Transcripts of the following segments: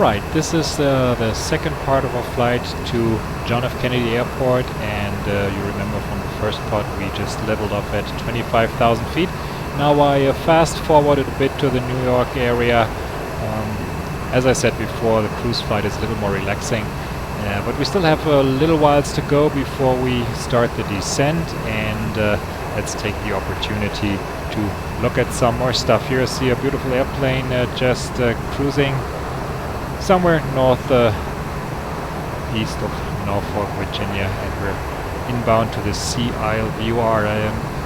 Alright, this is the second part of our flight to John F. Kennedy Airport, and you remember from the first part we just leveled off at 25,000 feet. Now I fast forwarded a bit to the New York area. As I said before, the cruise flight is a little more relaxing, but we still have a little whiles to go before we start the descent, and let's take the opportunity to look at some more stuff. Here I see a beautiful airplane just cruising somewhere east of Norfolk, Virginia, and we're inbound to the SIE VOR.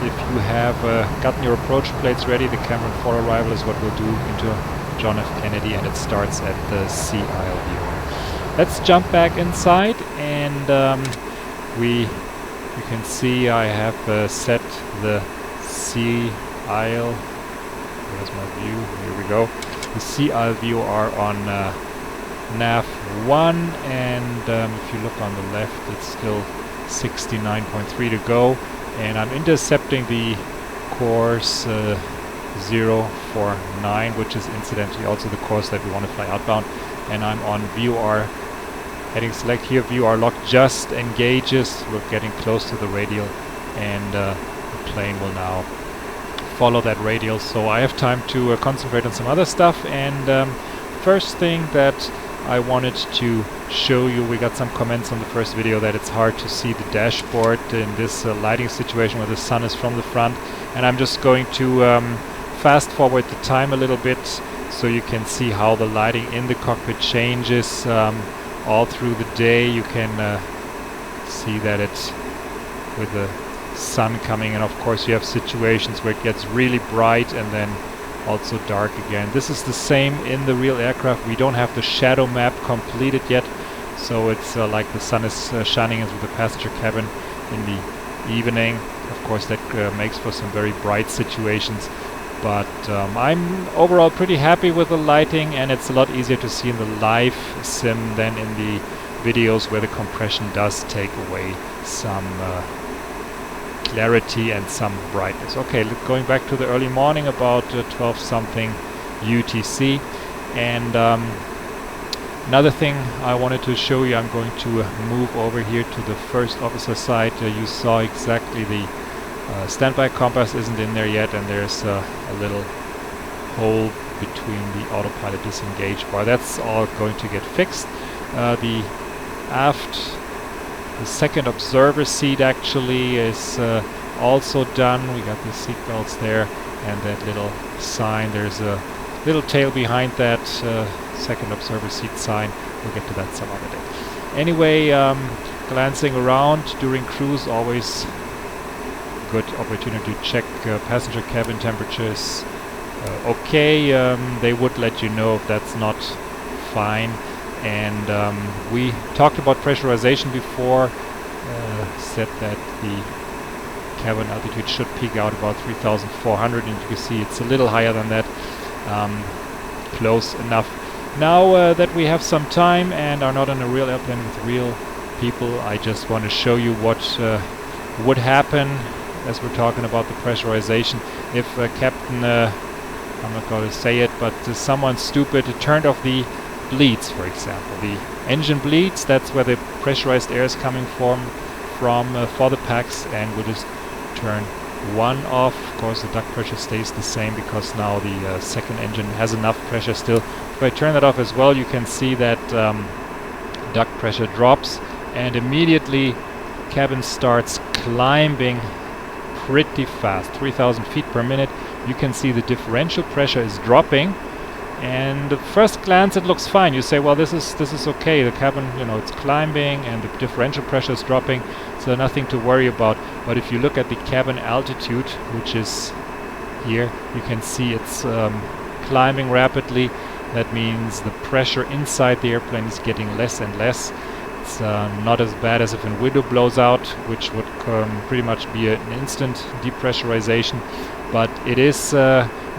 If you have gotten your approach plates ready, the Cameron for arrival is what we'll do into John F. Kennedy, and it starts at the SIE VOR. Let's jump back inside, and you can see I have set the SIE. Where's my view? Here we go. The SIE VOR on nav 1, and if you look on the left, it's still 69.3 to go, and I'm intercepting the course 049, which is incidentally also the course that we want to fly outbound, and I'm on VOR heading select here. VOR lock just engages. We're getting close to the radial, and the plane will now follow that radial, so I have time to concentrate on some other stuff. And first thing that I wanted to show you, we got some comments on the first video that it's hard to see the dashboard in this lighting situation where the sun is from the front, and I'm just going to fast forward the time a little bit so you can see how the lighting in the cockpit changes all through the day. You can see that it's with the sun coming, and of course you have situations where it gets really bright and then also dark again. This is the same in the real aircraft. We don't have the shadow map completed yet, so it's like the sun is shining into the passenger cabin in the evening. Of course that makes for some very bright situations, but I'm overall pretty happy with the lighting, and it's a lot easier to see in the live sim than in the videos where the compression does take away some clarity and some brightness. Okay, going back to the early morning, about 12 something UTC, and another thing I wanted to show you, I'm going to move over here to the first officer side. You saw exactly the standby compass isn't in there yet, and there's a little hole between the autopilot disengage bar. That's all going to get fixed. The second observer seat actually is also done. We got the seat belts there and that little sign. There's a little tail behind that second observer seat sign. We'll get to that some other day. Anyway, glancing around during cruise, always good opportunity to check passenger cabin temperatures. Okay, they would let you know if that's not fine. And we talked about pressurization before, said that the cabin altitude should peak out about 3,400, and you can see it's a little higher than that, close enough. Now that we have some time and are not on a real airplane with real people, I just want to show you what would happen as we're talking about the pressurization if Captain, I'm not going to say it, but someone stupid turned off the bleeds, for example. The engine bleeds, that's where the pressurized air is coming from for the packs, and we'll just turn one off. Of course the duct pressure stays the same because now the second engine has enough pressure still. If I turn that off as well, you can see that duct pressure drops, and immediately cabin starts climbing pretty fast, 3,000 feet per minute. You can see the differential pressure is dropping, and at first glance it looks fine. You say, well, this is okay. The cabin, it's climbing and the differential pressure is dropping, so nothing to worry about. But if you look at the cabin altitude, which is here, you can see it's climbing rapidly. That means the pressure inside the airplane is getting less and less. It's not as bad as if a window blows out, which would pretty much be an instant depressurization, but it is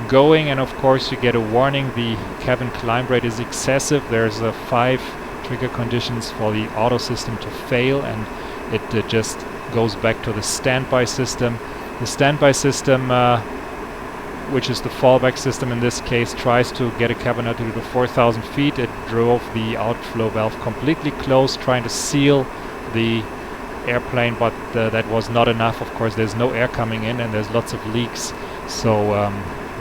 going, and of course you get a warning. The cabin climb rate is excessive. There's 5 trigger conditions for the auto system to fail, and it just goes back to the standby system. The standby system which is the fallback system in this case, tries to get a cabin altitude of 4,000 feet. It drove the outflow valve completely closed, trying to seal the airplane, but that was not enough. Of course, there's no air coming in and there's lots of leaks, so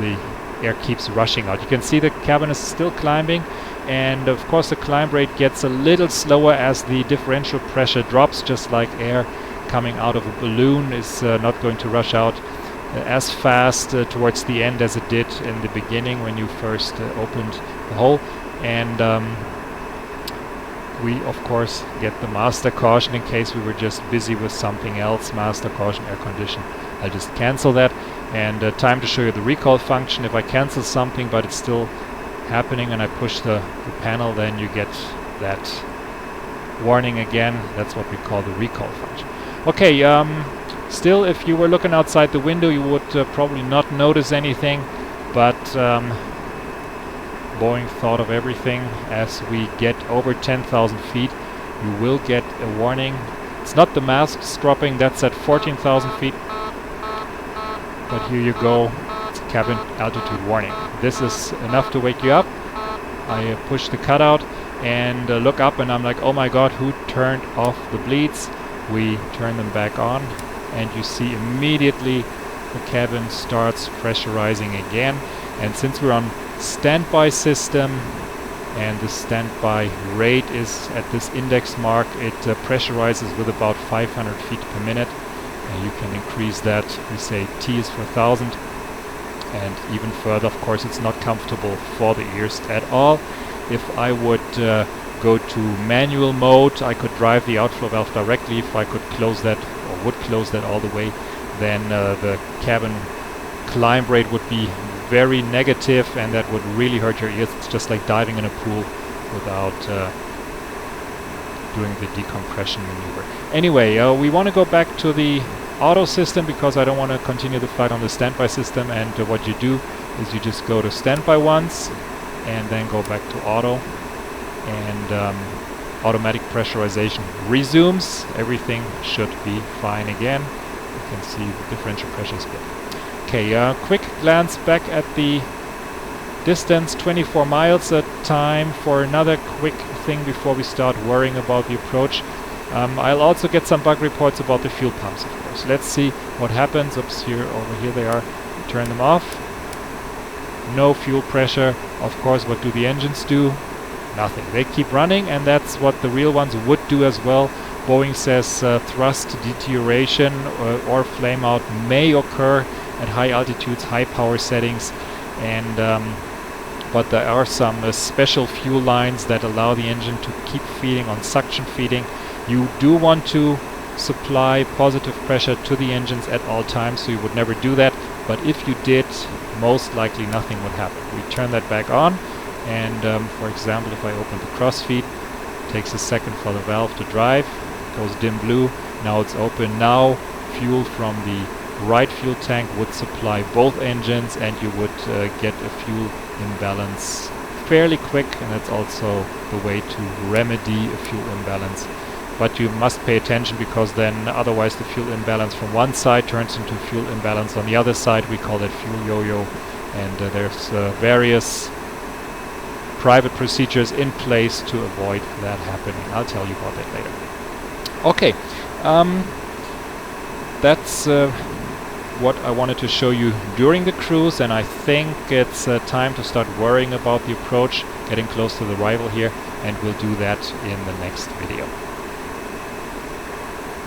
the air keeps rushing out. You can see the cabin is still climbing, and of course the climb rate gets a little slower as the differential pressure drops, just like air coming out of a balloon is not going to rush out as fast towards the end as it did in the beginning when you first opened the hole. And we of course get the master caution in case we were just busy with something else. Master caution, air condition. I'll just cancel that. And time to show you the recall function. If I cancel something but it's still happening and I push the panel, then you get that warning again. That's what we call the recall function. Okay, still, if you were looking outside the window, you would probably not notice anything, but Boeing thought of everything. As we get over 10,000 feet, you will get a warning. It's not the masts dropping, that's at 14,000 feet. But here you go, it's a cabin altitude warning. This is enough to wake you up. I push the cutout and look up, and I'm like, oh my god, who turned off the bleeds? We turn them back on, and you see immediately the cabin starts pressurizing again. And since we're on standby system and the standby rate is at this index mark, it pressurizes with about 500 feet per minute. You can increase that. We say T is for 1,000, and even further. Of course, it's not comfortable for the ears at all. If I would go to manual mode, I could drive the outflow valve directly. If I could close that, or would close that all the way, then the cabin climb rate would be very negative, and that would really hurt your ears. It's just like diving in a pool without doing the decompression maneuver. Anyway, we want to go back to the auto system because I don't want to continue the flight on the standby system. And what you do is you just go to standby once and then go back to auto, and automatic pressurization resumes. Everything should be fine again. You can see the differential pressure is good. Okay, quick glance back at the distance, 24 miles. Time for another quick thing before we start worrying about the approach. I'll also get some bug reports about the fuel pumps, of course. Let's see what happens. Oops, over here they are. Turn them off. No fuel pressure. Of course, what do the engines do? Nothing. They keep running, and that's what the real ones would do as well. Boeing says thrust deterioration or flame out may occur at high altitudes, high power settings, and but there are some special fuel lines that allow the engine to keep feeding on suction feeding. You do want to supply positive pressure to the engines at all times, so you would never do that, but if you did, most likely nothing would happen. We turn that back on, and for example, if I open the crossfeed, it takes a second for the valve to drive, it goes dim blue, now it's open. Now fuel from the right fuel tank would supply both engines, and you would get a fuel imbalance fairly quick, and that's also the way to remedy a fuel imbalance. But you must pay attention, because then otherwise the fuel imbalance from one side turns into fuel imbalance on the other side. We call that fuel yo-yo, and there's various private procedures in place to avoid that happening. I'll tell you about that later. Okay, that's what I wanted to show you during the cruise, and I think it's time to start worrying about the approach, getting close to the arrival here, and we'll do that in the next video.